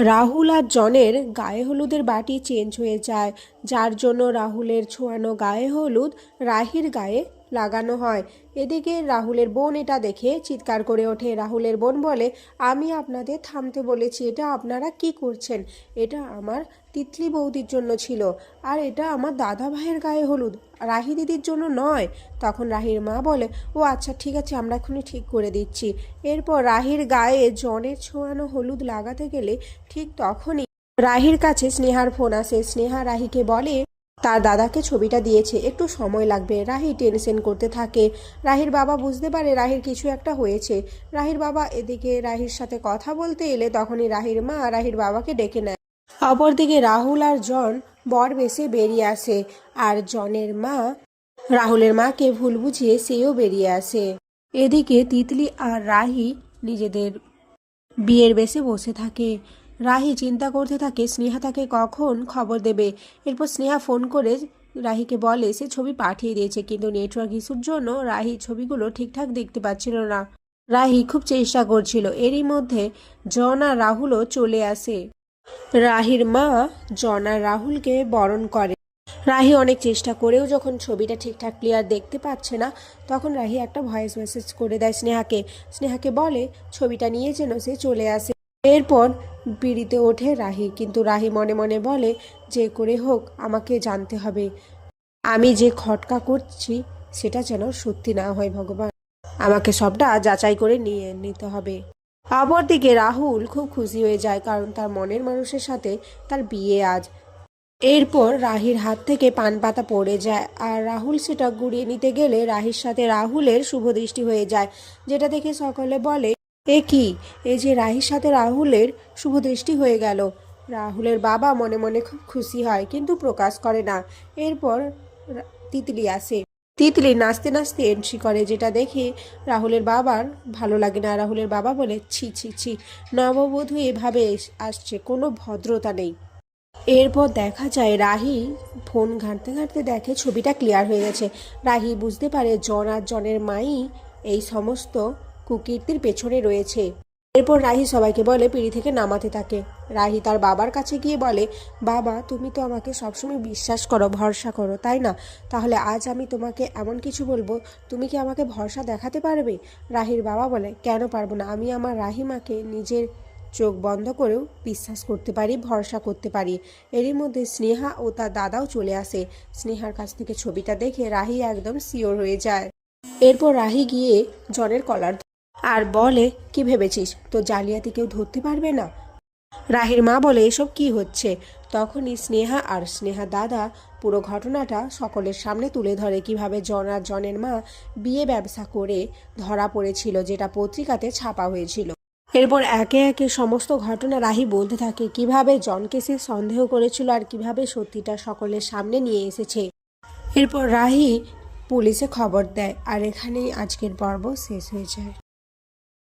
রাহুল আর জনের গায়ে হলুদের বাটি চেঞ্জ হয়ে যায়, যার জন্য রাহুলের ছোঁয়ানো গায়ে হলুদ রাহির গায়ে লাগানো হয়। এদিকে রাহুলের বোন এটা দেখে চিৎকার করে ওঠে। রাহুলের বোন বলে, আমি আপনাদের থামতে বলেছি, এটা আপনারা কি করছেন? এটা আমার তিতলি বৌদির জন্য ছিল, আর এটা আমার দাদা ভাইয়ের গায়ে হলুদ, রাহি দিদির জন্য নয়। তখন রাহির মা বলে, ও আচ্ছা ঠিক আছে, আমরা এখনই ঠিক করে দিচ্ছি। এরপর রাহির গায়ে জনের ছোঁয়ানো হলুদ লাগাতে গেলে ঠিক তখনই রাহির কাছে স্নেহার ফোন আসে। স্নেহা রাহিকে বলে তার দাদাকে ছবিটা দিয়েছে, একটু সময় লাগবে। রাহি টেনশন করতে থাকে। রাহির বাবা বুঝতে পারে রাহির কিছু একটা হয়েছে। রাহির বাবা এদিকে রাহির সাথে কথা বলতে এলে তখনই রাহির মা রাহির বাবাকে ডেকে নেয়। অপরদিকে রাহুল আর জন বর বেশে বেরিয়ে আসে, আর জনের মা রাহুলের মাকে ভুল বুঝিয়ে সেও বেরিয়ে আসে। এদিকে তিতলি আর রাহি নিজেদের বিয়ের বেশে বসে থাকে। রাহি চিন্তা করতে থাকে স্নেহা তাকে কখন খবর দেবে। এরপর স্নেহা ফোন করে রাহিকে বলে সে ছবি পাঠিয়ে দিয়েছে, কিন্তু নেটওয়ার্ক ইস্যুর জন্য রাহি ছবিগুলো ঠিকঠাক দেখতে পাচ্ছিল না। রাহি খুব চেষ্টা করছিল। এরই মধ্যে জন আর রাহুলও চলে আসে। রাহির মা জন আর রাহুলকে বরণ করে। রাহি অনেক চেষ্টা করেও যখন ছবিটা ঠিকঠাক ক্লিয়ার দেখতে পাচ্ছে না, তখন রাহি একটা ভয়েস মেসেজ করে দেয় স্নেহাকে বলে ছবিটা নিয়ে যেন সে চলে আসে। এরপর বিড়িতে ওঠে রাহি, কিন্তু রাহি মনে মনে বলে যে করে হোক আমাকে জানতে হবে, আমি যে খটকা করছি সেটা যেন সত্যি না হয়। ভগবান, আমাকে সবটা যাচাই করে নিয়ে নিতে হবে। অপরদিকে রাহুল খুব খুশি হয়ে যায়, কারণ তার মনের মানুষের সাথে তার বিয়ে আজ। এরপর রাহির হাত থেকে পান পাতা পড়ে যায়, আর রাহুল সেটা গুড়িয়ে নিতে গেলে রাহির সাথে রাহুলের শুভদৃষ্টি হয়ে যায়, যেটা দেখে সকলে বলে এ কি, এই যে রাহির সাথে রাহুলের শুভদৃষ্টি হয়ে গেল। রাহুলের বাবা মনে মনে খুব খুশি হয়, কিন্তু প্রকাশ করে না। এরপর তিতলি আসে। তিতলি নাচতে নাচতে এন্ট্রি করে, যেটা দেখে রাহুলের বাবার ভালো লাগে না। রাহুলের বাবা বলে, ছি ছি ছি, নববধূ এভাবে আসছে, কোনো ভদ্রতা নেই। এরপর দেখা যায় রাহি ফোন ঘাঁটতে ঘাঁটতে দেখে ছবিটা ক্লিয়ার হয়ে গেছে। রাহি বুঝতে পারে জন আর জনের মাই এই সমস্ত কুকীর্তির পেছনে রয়েছে। এরপর রাহি সবাইকে বলে পিঁড়ি থেকে নামাতে থাকে। রাহি তার বাবার কাছে গিয়ে বলে, বাবা তুমি তো আমাকে সবসময় বিশ্বাস করো, ভরসা করো, তাই না? তাহলে আজ আমি তোমাকে এমন কিছু বলবো, তুমি কি আমাকে ভরসা দেখাতে পারবে? রাহির বাবা বলে, কেন পারবো না, আমি আমার রাহিমাকে নিজের চোখ বন্ধ করেও বিশ্বাস করতে পারি, ভরসা করতে পারি। এরই মধ্যে স্নেহা ও তার দাদাও চলে আসে। স্নেহার কাছ থেকে ছবিটা দেখে রাহি একদম শিওর হয়ে যায়। এরপর রাহি গিয়ে জনের কলার আর বলে, কি ভেবেছিস তো জালিয়াতি কেউ ধরতে পারবে না? রাহির মা বলে, এসব কি হচ্ছে? তখনই স্নেহা আর স্নেহা দাদা পুরো ঘটনাটা সকলের সামনে তুলে ধরে, কিভাবে জন আর জনের মা বিয়ে ব্যবসা করে ধরা পড়েছিল, যেটা পত্রিকাতে ছাপা হয়েছিল। এরপর একে একে সমস্ত ঘটনা রাহি বলতে থাকে, কিভাবে জনকে সে সন্দেহ করেছিল আর কিভাবে সত্যিটা সকলের সামনে নিয়ে এসেছে। এরপর রাহি পুলিশে খবর দেয়, আর এখানেই আজকের পর্ব শেষ হয়ে যায়।